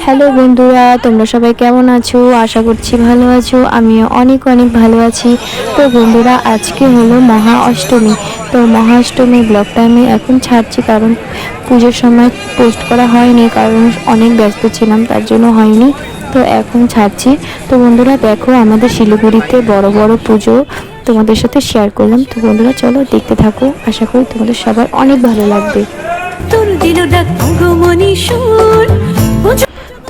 Hello বন্ধুরা, তোমরা সবাই কেমন আছো? আশা করছি ভালো আছো। আমিও অনেক অনেক ভালো আছি। তো বন্ধুরা, আজকে হলো মহা অষ্টমী। তো মহা অষ্টমী ব্লগটা আমি এখন ছাড়ছি, কারণ পুজোর সময় পোস্ট করা হয়নি, কারণ অনেক ব্যস্ত ছিলাম, তার জন্য হয়নি। তো এখন ছাড়ছি। তো বন্ধুরা দেখো, আমাদের শিলিগুড়িতে বড় বড় পুজো তোমাদের সাথে শেয়ার করলাম। তো বন্ধুরা চলো দেখতে থাকো, আশা করি তোমাদের সবার অনেক ভালো লাগবে।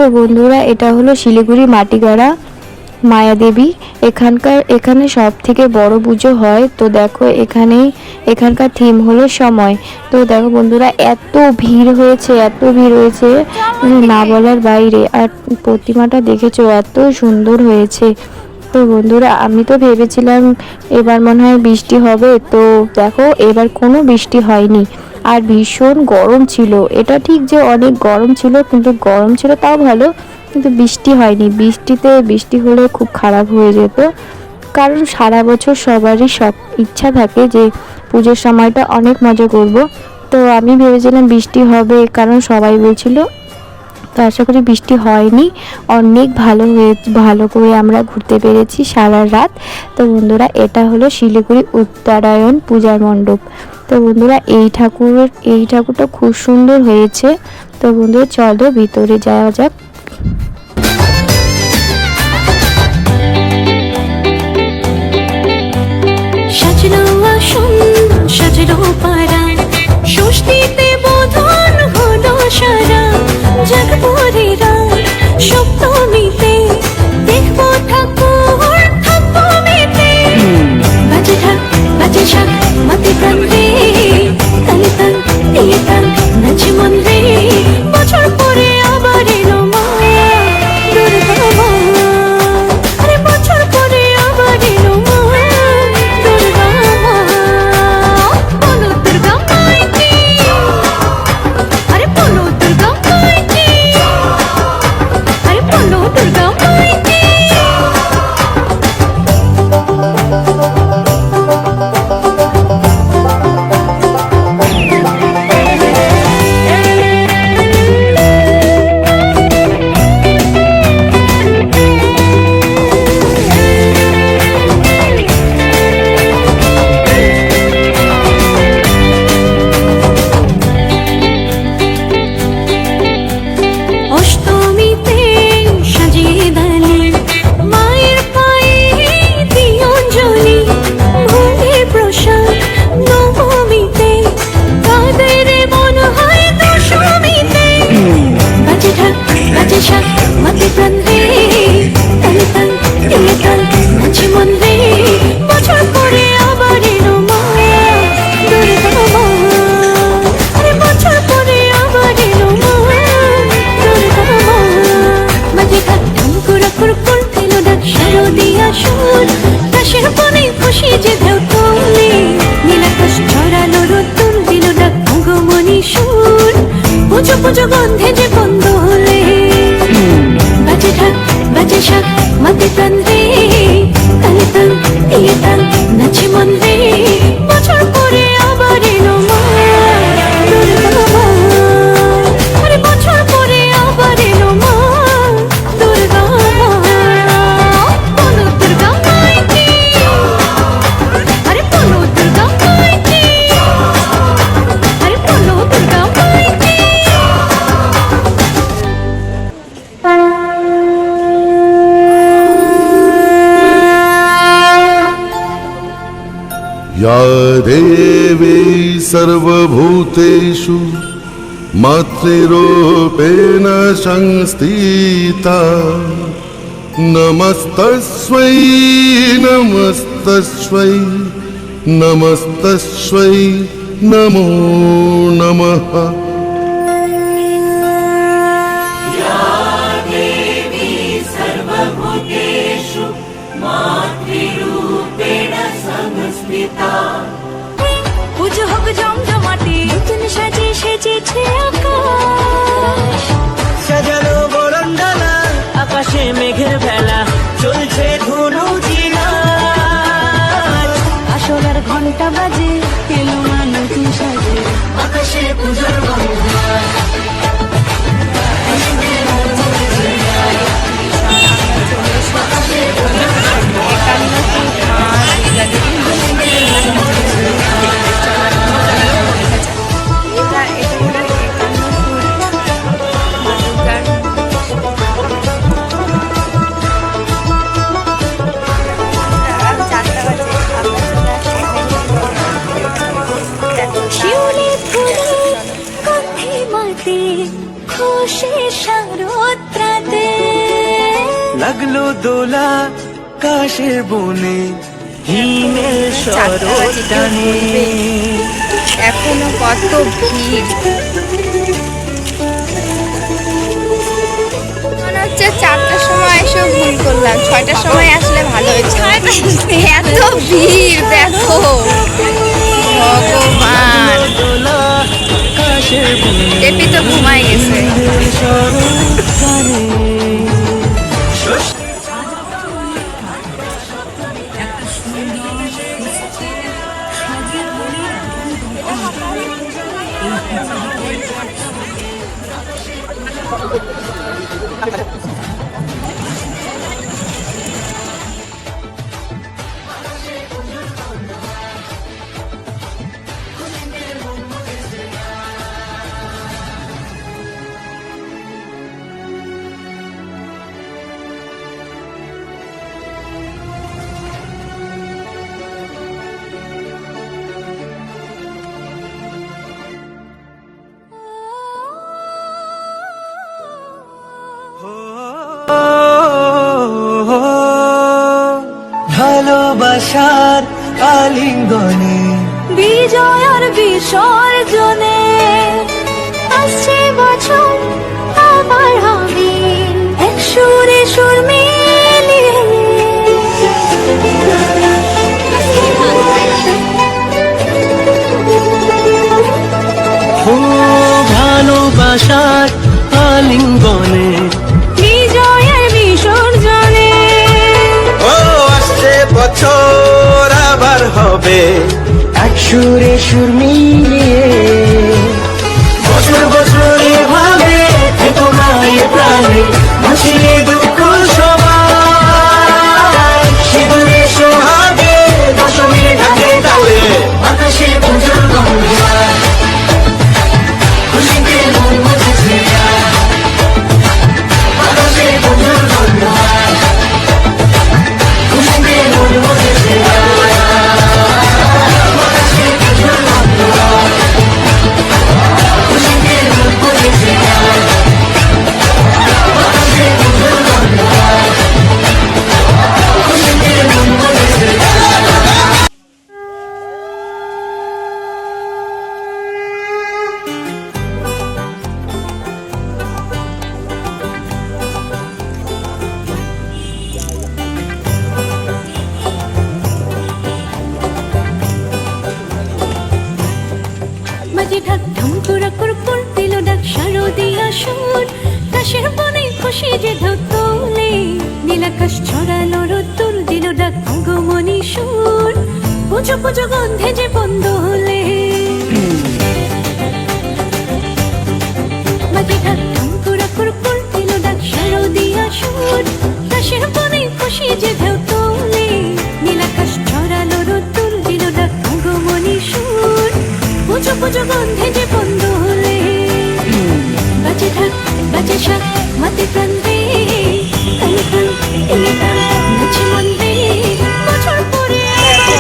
তো বন্ধুরা, এটা হলো শিলিগুড়ি মাটিগাড়া মায়া দেবী। এখানে সব থেকে বড় পুজো হয়। তো দেখো, এখানকার থিম হলো সময়। তো দেখো বন্ধুরা, এত ভিড় হয়েছে, এত ভিড় হয়েছে না বলার বাইরে। আর প্রতিমাটা দেখেছো, এত সুন্দর হয়েছে। তো বন্ধুরা, আমি তো ভেবেছিলাম এবার মনে হয় বৃষ্টি হবে। তো দেখো, এবার কোনো বৃষ্টি হয়নি। আর ভীষণ গরম ছিল। এটা ঠিক যে অনেক গরম ছিল, কিন্তু গরম ছিল তাও ভালো, কিন্তু বৃষ্টি হয়নি। বৃষ্টি হলে খুব খারাপ হয়ে যেত, কারণ সারা বছর সবারই সব ইচ্ছা থাকে যে পুজোর সময়টা অনেক মজা করব। তো আমি ভেবেছিলাম বৃষ্টি হবে, কারণ সবাই বলছিল। তো আশা করি বৃষ্টি হয়নি। অনেক ভালো করে আমরা ঘুরতে পেরেছি সারা রাত। তো বন্ধুরা, এটা হলো শিলিগুড়ি উত্তরায়ণ পূজার মণ্ডপ। তো বন্ধুরা, এই ঠাকুরটা খুব সুন্দর হয়েছে। তো বন্ধুরা চলো ভিতরে যাওয়া যাক। সাজলো আসন, সাজলো পাড়া, ষষ্ঠীতে বোধন হলো সারা। জাগবরে রাত, সপ্তমীতে দেখবো ঠাকুর, থাকবো মেতে। বাজে ঢাক, বাজে শাক, মাতে প্রাণ রে, তালে তাল দিয়ে তাল নাচে মন রে। বছর পরে আবার এলো মা, দুর্গা মা। আরে বছর পরে আবার এলো মা, দুর্গা মা। বলো দুর্গা মাই কি, আরে বলো দুর্গা মাই কি, আরে বলো দুর্গা মাই কি। অষ্টমীতে সাজিয়ে দালি, মায়ের পায়ে দিই অঞ্জলি। ভোগের প্রসাদ নবমীতে, তাদের মন হয় দশমীতে। বাজে ঢাক, বাজে শাক, মাতে প্রাণ রে, তালে তাল দিয়ে তাল নাচে মন রে। বছর পরে আবার এলো মা, দুর্গা মা। আরে বছর পরে আবার এলো মা, দুর্গা মা। বাজে ঢাক, ঢুমকুরা ফুরফুর এলো ডাক, শারদীয়া সুর। রাশের বনে খুশি যে ঢেউ তোলে, নীলাকাশ ছড়ালো রোদ্দুর দিল ডাক, আগমনী সুর। পুজো পুজো গন্ধে যে বন্ধ হলে, বাজে ঢাক, বাজে শাক, মাতে প্রাণ রে, তালে তাল দিয়ে তাল নাচে মন রে। বছর পরে আবার এলো মা, দুর্গা মা। আরে বছর পরে আবার এলো মা, দুর্গা মা। বলো দুর্গা মাই কি, আরে বলো দুর্গা মাই কি, আরে বলো দুর্গা মাই কি। या देवी सर्वभूतेषु मातृरूपेण संस्थिता, नमस्तस्मै नमस्तस्मै नमस्तस्मै नमो नमः। পুজো হোক জমজমাটি, নতুন সাজে সেজেছে আকাশ। সাজানো বরণডালা, আকাশে মেঘের ভেলা, চলছে ধনু জিনার। আসলার ঘন্টা বাজে, এলো মা নতুন সাজে, আকাশে পুজোর গন্ধ। শিউলি ফুলের গন্ধে মাতে খুশি শারদরাতে লাগলো দোলা কাশের বনে হিমের শরৎ টানে এখনো কত ভিড়, মনে হচ্ছে 4টার সময় এসে ভুল করলাম, 6টার সময় আসলে ভালো হয়েছে। এত ভিড় দেখো ভগবান, দোলা কাশের বনে টেপি তো ঘুমাই গেছে। হিমের শরৎ টানে ভালোবাসার আলিঙ্গনে বিজয় আর বিসর্জনে আসছে বছর আবার হবে এক সুরে সুর মিলিয়ে ও ভালোবাসার আলিঙ্গনে বিজয় আর বিসর্জনে ও আসছে বছর আবার হবে এক সুরে সুর মিলিয়ে বছর বছর এভাবে থেকো মায়ের প্রাণে ভাসিয়ে দুঃখ সবাই সিঁদুরে সোহাগে দশমীর ঢাকে তালে আকাশে পুজোর গঙ্গা খুশিতে মন মুছেছে আকাশে পুজোর গঙ্গা খুশিতে মন মুছেছে মাঝে ঢাক ঢম করে কুরকুর দিল ডাক শারদিয়া সুর কাশের বনে খুশি যে ঢাক তোলে নীলাকাশ ছড়ালো রোদ্দুর দিল ডাক ভগমনি সুর পুজো পুজো গন্ধে যে বন্ধ হলে মাঝে ঢাক ঢম করে কুরকুর দিল ডাক শারদিয়া সুর কাশের বনে খুশি যে ঢাক তোলে নীলাকাশ ছড়ালো রোদ্দুর দিল ডাক ভগমনি সুর পুজো পুজো গন্ধে যে বন্ধ হলে বাজে ঢাক বাজে শাক মাতে প্রাণ দে কান কান এলে তার নাচে মন দে বছর পরে এখন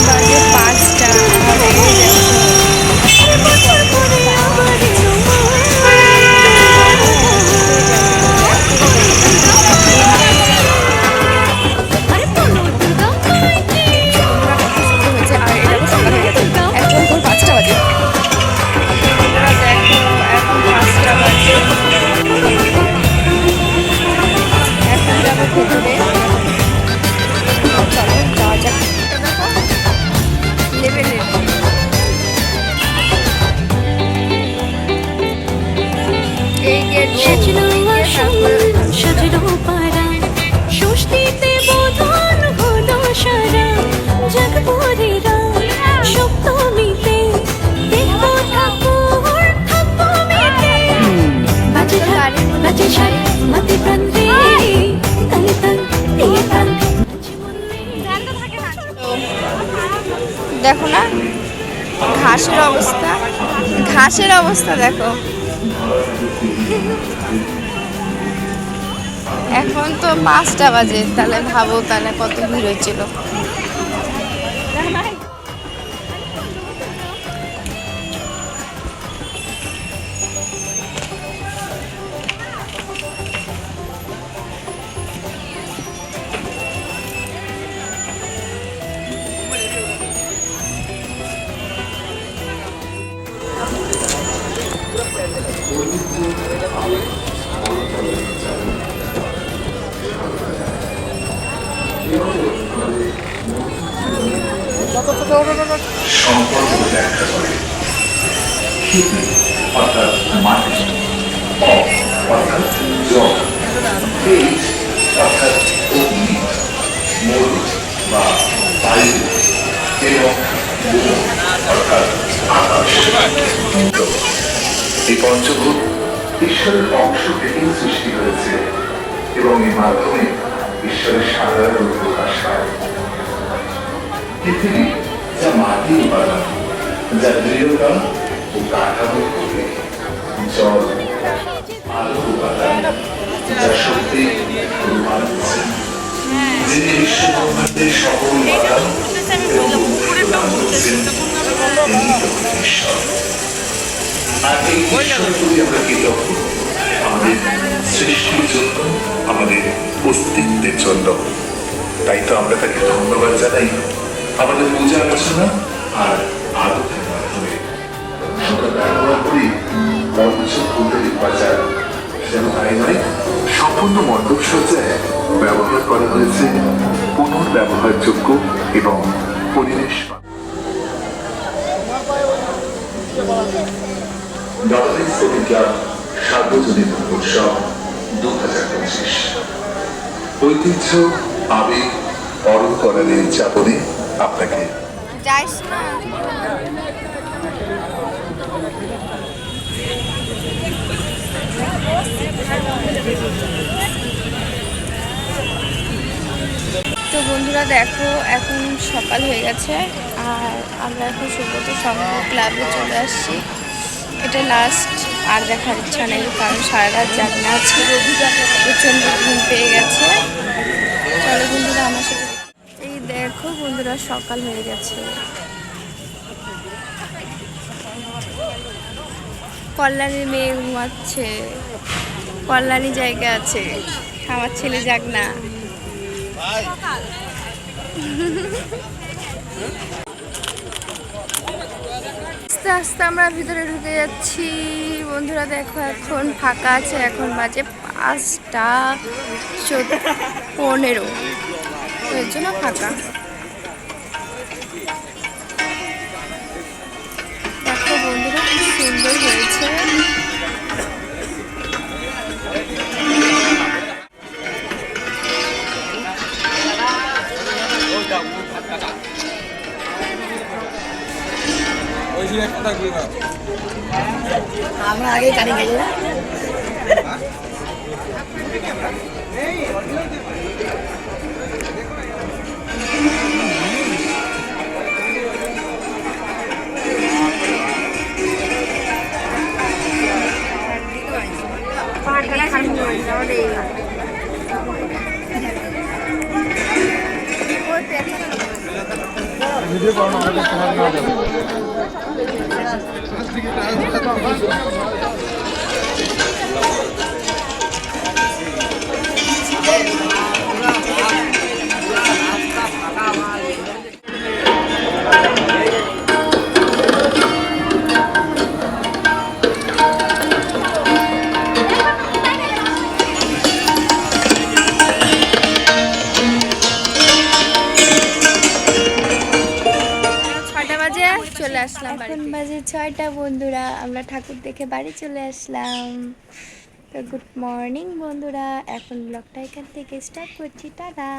বাজে 5টা, বছর পরে আবার এলো আরে বলো দুর্গা মাইকে হয়েছে আর এটা সকাল হয়ে গেছে, এখন ভোর 5টা বাজে। দেখো না ঘাসের অবস্থা দেখো। এখন তো 5টা বাজে, তাহলে ভাবো তাহলে কত ভিড় হয়েছিল। সম্পর্ক ব্যাখ্যা করে খেতে অর্থাৎ মাটি, অর্থাৎ জল, তেজ অর্থাৎ অগ্নি, মরুচ বা বায়ু এবং ভূম অর্থাৎ আকাশ। এই পঞ্চভূত ঈশ্বরের অংশ থেকেই সৃষ্টি হয়েছে এবং এর মাধ্যমে ঈশ্বরের সাধারণ রূপ প্রকাশ পায়। পৃথিবী যা মাটির উপাদান, যা দৃঢ়তা ও কাঠামোর প্রতীক, জল আলোর উপাদান, যা শক্তি রূপান্তর, যিনি বিশ্বব্রহ্মাণ্ডের সকল উপাদান এবং বুদ্ধি প্রদান করছেন, তিনি প্রকৃত ঈশ্বর। আর এই ঈশ্বরের প্রতি আমরা কৃতজ্ঞ, আমাদের সৃষ্টির জন্য, আমাদের অস্তিত্বের জন্য। তাই তো আমরা তাকে ধন্যবাদ জানাই আমাদের পূজা আলোচনা আর আলোচনার মাধ্যমে। আমরা ব্যবহার করি পঞ্চভূতের উপাচার, যেন তাই নয়, সম্পূর্ণ মণ্ডপ সজ্জায় ব্যবহার করা হয়েছে পুনর্ব্যবহারযোগ্য এবং পরিবেশ নবদিন শ্রমিক ক্লাব সার্বজনীন উৎসব 2025। ঐতিহ্য, আবেগ, পরম্পরার উদযাপনে আপনাকে যাইস না। তো বন্ধুরা দেখো, এখন সকাল হয়ে গেছে আর আমরা এখন সুব্রত সংঘ ক্লাবে চলে আসছি। এটা লাস্ট, আর দেখার ইচ্ছা নেই, কারণ সারা রাত জাগনা আছে, প্রচণ্ড ঘুম পেয়ে গেছে। চলো বন্ধুরা আমার সাথে। এই দেখো বন্ধুরা, সকাল হয়ে গেছে। কল্যাণীর মেয়ে ঘুমাচ্ছে, কল্যাণী জায়গা আছে, আমার ছেলে যাক না। আস্তে আস্তে আমরা ভিতরে ঢুকে যাচ্ছি। বন্ধুরা দেখো, এখন ফাঁকা আছে, এখন বাজে 5:15, এর জন্য ফাঁকা। দেখো বন্ধুরা কি সুন্দর হয়েছে। আমরা আগে গাড়ি গেল না। চলে আসলাম, এখন বাজে 6টা। বন্ধুরা আমরা ঠাকুর দেখে বাড়ি চলে আসলাম। তো গুড মর্নিং বন্ধুরা, এখন ব্লগটা এখান থেকে স্টার্ট করছি। টাটা।